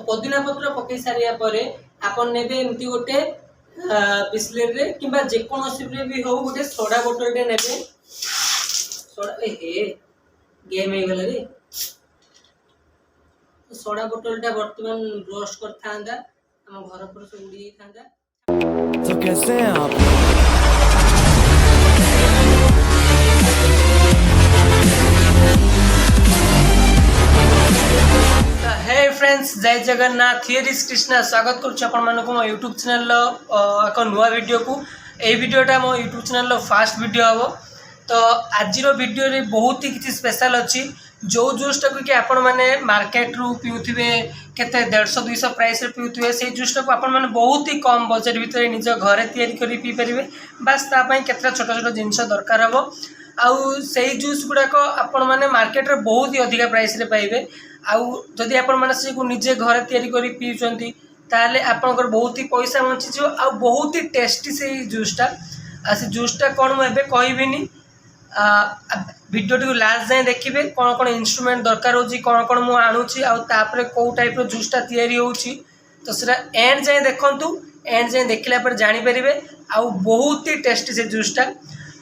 पुदीना पत्र पकई सारिया परे आपन नेबे एमती गोटे बिस्लेरी रे किंबा जेकोसी भी हो गोटे सोडा बोतल टे नेबे सोडा हे गेम हे गला रे सोडा बोतल टा वर्तमान रोस्ट कर थांदा हम घर पर से उड़ी थांदा। तो कैसे हैं आप? हे फ्रेंड्स जय जगन्नाथ हियर इज कृष्णा स्वागत करुच्छ आपण मानको मो यूट्यूब चैनल एक नुआ वीडियो को ए वीडियोटा मो यूट्यूब चैनल फास्ट वीडियो हम तो आज वीडियो रे बहुत ही किसी स्पेशल अच्छी जो जूसटा को कि आपण माने मार्केट रू पिउथिबे केते 150-200 प्राइस रे पिउथिबे से जूसटा को आपण माने बहुत ही कम बजट भीतर निज घरे तैयारी करी पी परिबे बस ता पई केते छोट छोट जिंस दरकार हबो आउ सेही जूस गुडाक आपण माने मार्केट रे बहुत ही अधिक प्राइस रे पाइबे आउ जदि आपण माने से को निजे घरे तैयारी करी पिउचंती ताले आपनकर बहुत ही पैसा बंची जो आ बहुत ही टेस्टी से जूसटा आ से जूसटा कोन म एबे कहबिनी वीडियो टी लास्ट जाए देखिए कौन कौन इंस्ट्रूमेंट दरकार होची कौन कौन मु आणुची आ तापर को टाइप रो जूसटा तैयारी होची तो सेटा एंड जाए देखंतु एंड जाए देखला पर जानि परिबे आ बहुत ही टेस्टी से जूसटा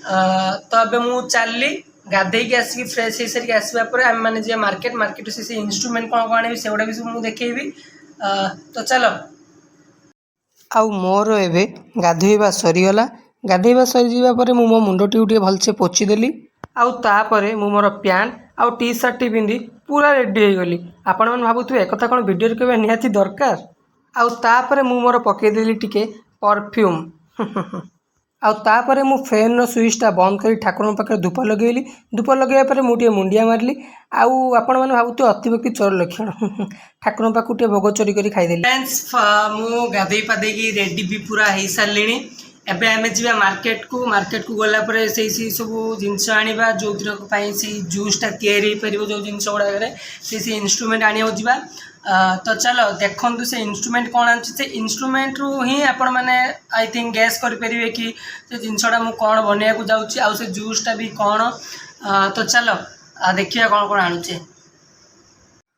तो अबे मु चालली गाधे के आसी फ्रेश हे सरी आसीबा पर हम माने जे मार्केट से इंस्ट्रूमेंट कौन कौन आनी सेगुडा भी मु देखेबी तो चलो आउ मोर एबे गाधोइबा सरीगला गाधोइबा सरी जीवा पर मु मो मुंडटी उठे भलसे पोछि देली आउ तापरे मु मोर पैंट आउ टी शर्ट टी पिंदी पूरा रेडी हो गली आपण मन भाबुथु एक कथा कोन वीडियो रे केबे निहाती दरकार आउ तापरे मु मोर पके देली टिके परफ्यूम आउ तापरे मु फैन रो स्विचटा बंद करी ठाकुर पाखे धूप लगेली धूप लगेया पर मु टे मुंडिया मारली आउ आपण मन भाबुथु अतिव्यक्ति चोर लक्षण ठाकुर पाखु टे भोग चोरी करी खाई देली फ्रेंड्स मु गाधई पादे की रेडी भी पूरा हे सारलिनी एबे आमे जीवा मार्केट को गला पर से सब जिनस आनिबा जो से जूसटा तैयारी परिबो जो जिनस गुडा करे से इंस्ट्रूमेंट आनिया जीवा तो चलो देखंतु से इंस्ट्रूमेंट कौन आछि से इंस्ट्रूमेंट रू ही आपण माने आई थिंक गैस करि परिबे कि से जिनसडा मु कोन बनिया को जाउछि आ से जूसटा भी कोन तो चलो देखिया कोन कोन आनुचे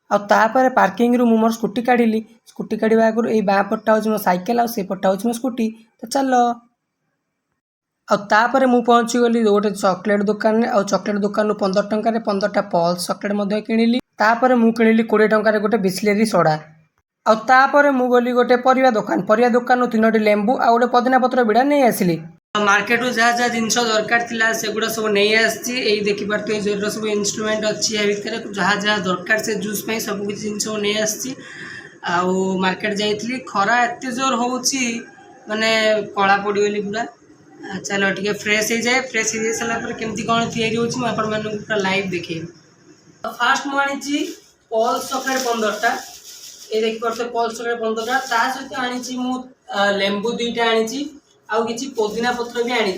आ तापर पार्किंग रू मोर स्कूटी काढिली स्कूटी काढिबा आगु ए बा पट्टा होछि मो साइकिल आ से पट्टा होछि मो स्कूटी तो चलो आ तापर मु पहुँची गली गोटे चॉकलेट दुकान आ चॉकलेट दुकान 15 टंका रे 15टा पल्स चॉकलेट मध्य किनिली तापर मु किनिली 20 टंका रे गोटे बिस्लेरी सोडा आ तापर मु गली गोटे परिया दुकान 3टी लेंबू आ गोटे पुदीना पत्र बिड़ा नहीं आसिली मार्केट रू जहाँ जहाँ जिनस दरकार थिला सेगुड़ा सब नहीं आसी एई देखि पारते जो सब इंस्ट्रूमेंट अच्छी ए भितर जहाँ जहाँ दरकार से जूस पई सब किछि जिनस नहीं आसी आ मार्केट जाइतली खरा एते जोर होउची माने कळा पड़ी गली पूरा चलो ठीक है फ्रेश हो जाए फ्रेश हो सारा पर केमती कौन तैयारी होची आपण मानू पूरा लाइव देखेबी फास्ट मु आनी पल्स चॉकलेट 15टा ए देखि परते पल्स चॉकलेट 15टा ता सहित आनी मु लेंबू 2टा आनी आउ किछि पुदीना पत्र भी आनी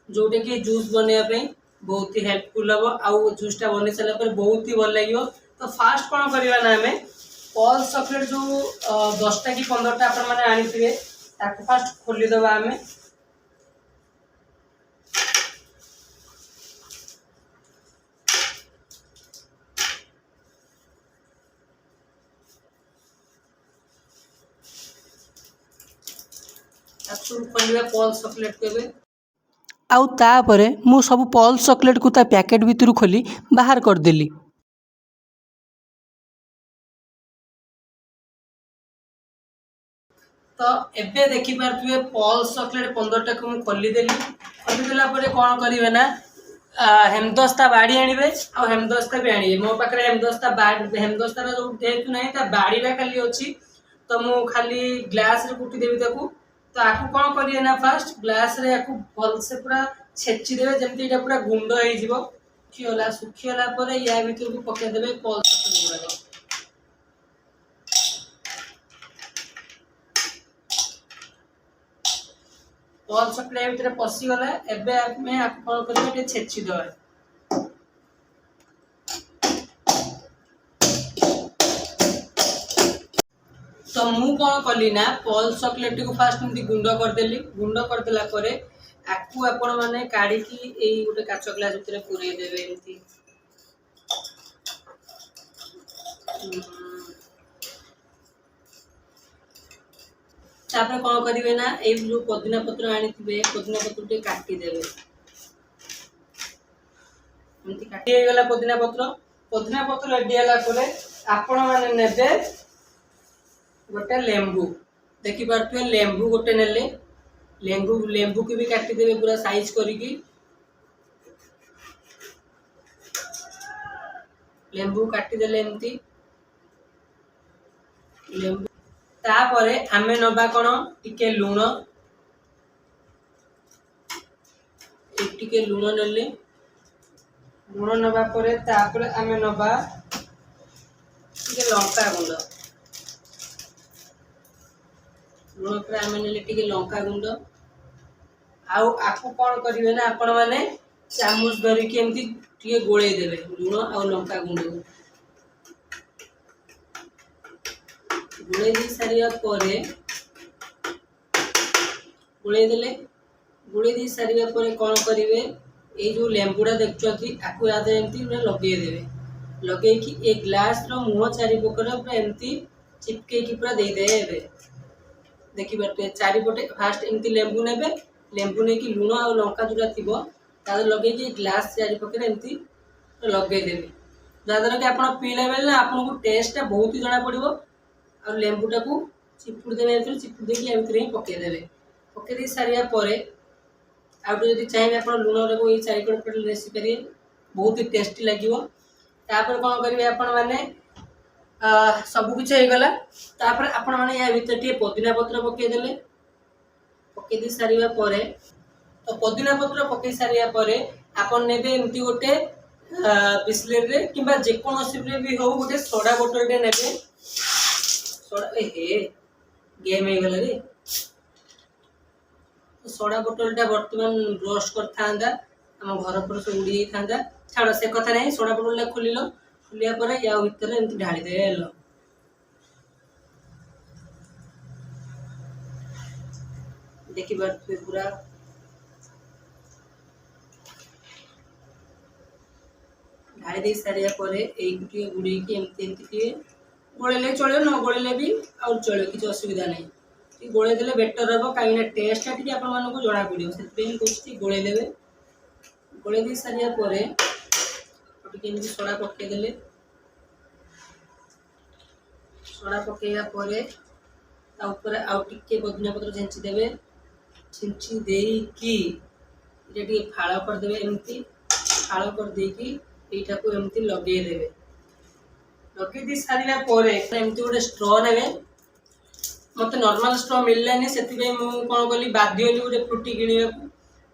जोटे कि जूस बनेया पे बहुत ही हेल्पफुल हबो आउ जूसटा बने सारा पर बहुत ही भल लागियो तो फास्ट कोन करबा ना हमें पल्स चॉकलेट जो 10टा कि 15टा आपण माने आनी थिबे ताको फास्ट खोली दबा हमें पल्स चॉकलेट के आउ तापरे मु सब पल्स चॉकलेट को ता पैकेट भीतर खोली बाहर कर देली तो एबे देखि पारथुए पल्स चॉकलेट 15टा को मु खोली देला परे कोन करिवे ना हेमदस्ता बाड़ी आनिबे आ हेमदस्ता भी आनिबे मो पाखरे हेमदस्ता जो देतु नहीं ता बाड़ीला खाली अछि तो मु खाली ग्लास रे कुटी देबी ताकू तो आपको कौन करिए ना फास्ट ग्लास रे आपको भल से पूरा छेची देबे जेमती एटा पूरा गुंड हो जिवो सुखियोला परे या भीतर को पके देबे पल्स चॉकलेट पल्स चॉकलेट भीतर पसी गला एबे हमें आपको कौन करिए एटा छेची देबे तो मु कौन कली ना पल्स चॉकलेट को फास्ट एमती गुंड करदेला परे आपको आपण माने काढ़ी की एई गोटे काच ग्लास भीतर पुरे देबे एमती तापर कौन करेंगे ना ये जो पुदीना पत्र आनी पुदीना पत्र टे काटिदेवे एमती काटिगला पुदीना पत्र रेडी है आपण मैंने नेबे गोटे लेंबू देखी पारे लेंबू गोटे नेले लेंबू की भी काटिदेवे पूरा साइज करिकी लेंबू काटिदेले एमती लेंबू तापरे आमे नबा कोन टिके लूण टिके लूण नेले लूण नबा परे तापरे आमे नबा टिके लंका गुंड लूण पर आमे नेले टिके लंका गुंड आउ आकु कोन करिवे ना आपण माने चामच धरिकी एमती टिके गोळे देबे लूण आउ लंका गुंड गोळे दी सारिया परे गोळे दी सारिया परे कोन करिवे ए जो लेंबुडा देखछथि आकु याद एमती लगे देबे लगे कि ए ग्लास रो मुह चारि पकड़ पूरा एमती चिपके की पूरा दे देबे देखि बटे चारि पटे फास्ट एमती लेंबू नेबे लेंबू ने कि लूण आ लंका जोड़ा थिबो ता लगे कि ग्लास चारि पकड़ एमती लगे देबे जादर कि आपण पीले बेले ना आपन को टेस्ट बहुत ही जणा पड़िबो और लेंबूटा को चिपुड़ देवे चिपुड़ देकी एमती ही पके देवे पके दे सारिया परे आउट जदि चाहिए आप लुण को ये चारिकड़ पटे रेसी पारे बहुत ही टेस्टी लगे तापर कौन करेंगे आपण मैंने सब किछ हो गला तापर आपण मैंने या भीतर टे पुदीना पत्र पकईदे पकईदे सारिया परे तो पुदीना पत्र पकई सारिया परे आपण नेबे एमती गोटे बिस्लेरी रे किंबा जेकोसी भी हो गोटे सोडा बोतल टे नेबे सोडा हे गेम हो गला रे सोडा बोतल टा बर्तमान ब्रश कर थांदा हम घर पर से उड़ी थांदा छाड़ से कथा नहीं सोडा बोतल टा खोलिलो खोलिया पर या भीतर एमती ढाली देलो देखि बात पूरा ढाली दे सारिया पर एक गुटी गुड़ी की एमती एमती गोलेले चलो न गोलेले भी और चलो किसी असुविधा नहीं गोले देले बेटर हम कहीं टेस्ट टी आपण जना पड़ो से गोले देवे गोले दे सारिया पर सोडा पकईदे सोडा पकईया पर आउ टिके पुदीना पत्र छिंची देवे छिंची देकी ये फाड़ करदे एमती फाड़ कर देकी एटा को एमती लगे देवे लगे दी सारा पर एमती गोटे स्ट्र ने मत नॉर्मल स्ट्र मिललानी से कौन कली बाध्य गोटे फ्रुटी किणवा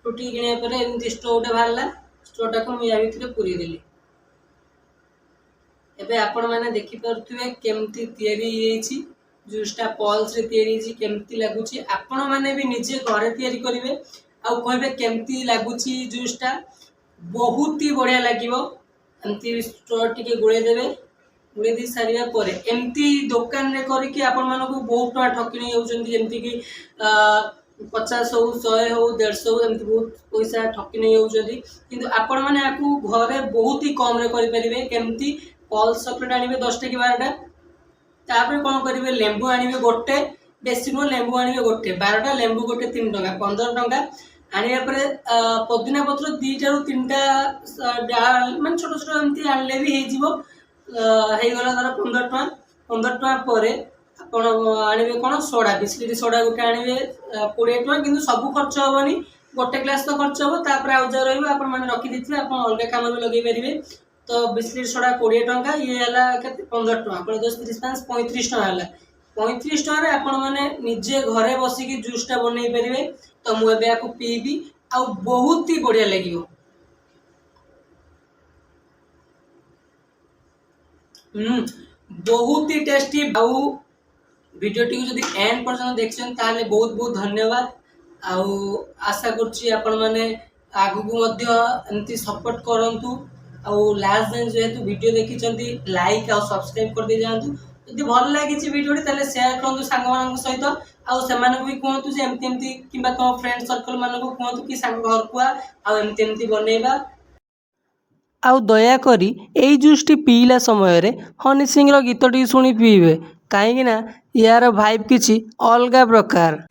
फ्रुटी किणवा एमती स्ट्र गोटे बाहर स्ट्रटा को मुझे भीतर पूरी देली एबे आपण मैंने देखिपे केमती जूसटा पल्स रे तैयारी केमती लगुच आपण मैंने भी निजे घरे तैयारी करेंगे आउ कहे केमती लगुच जूसटा बहुत ही बढ़िया लगे एमती स्ट्र टी गोले देवे गोले दी सारिया पर एमती दुकान रे करके आपण मानक बहुत टका ठकी नहीं होती कि 50 हो 100 हो 150 हो एमती बहुत पैसा ठकी नहीं होती किंतु आपण मैंने आपको घरे बहुत ही कम रे करि परिबे केमती पल्स चॉकलेट आनिबे 10 टा कि 12 टा तापर कौन करेंगे लेंबू आनिबे गोटे बेसी नुह लेंबू आनिबे गोटे 12 टा लेंबू गोटे 3 टका 15 टका आनिया परे पुदीना पत्र 2 टा रु 3 टा माने छोट छोट एमती आनले भी हे गला धर 15 टका पर आपण आनिबे कोन सोडा बिस्किट सोडा गोटे आनिबे 20 टका किंतु सब खर्च होबनी गोटे ग्लास तो खर्च हो तापर आउ जा रहइबो आपण माने रखि दिथिबे आपण अलगा काम भी लगे परिबे तो बिस्किट सोडा 20 टका ये हला केते 15 टका पर 10 30 5 35 टका हला 35 टका रे आपण माने निजे घरे बसी की जूसटा बनै परिबे तो मु एबे आको पीबी आ बहुत ही बढ़िया लागियो बहुत ही टेस्टी आउ वीडियो टी जदि एंड पर्यंत देखछन ताले बहुत बहुत धन्यवाद आउ आशा करछि आपण माने आगु को मध्य एंती सपोर्ट करंतु आउ लास्ट दिन जेहेतु वीडियो देखिचंती लाइक और सब्सक्राइब कर दे जानतु यदि भल लागिछि वीडियो ताले शेयर करंतु सांग मानन सहित आउ सेमानक भी कहतु जे एमती एमती किबा तो फ्रेंड सर्कल मानक कहतु कि सांग घर को आउ एमती एमती बनेबा आउ दया करी एई जूस टी पीला समय रे हनी सिंह रो गीत टी सुनी पीबे କାହିଁକି ନା ୟାର ଭାଇବ୍ କିଛି ଅଲଗା ପ୍ରକାର।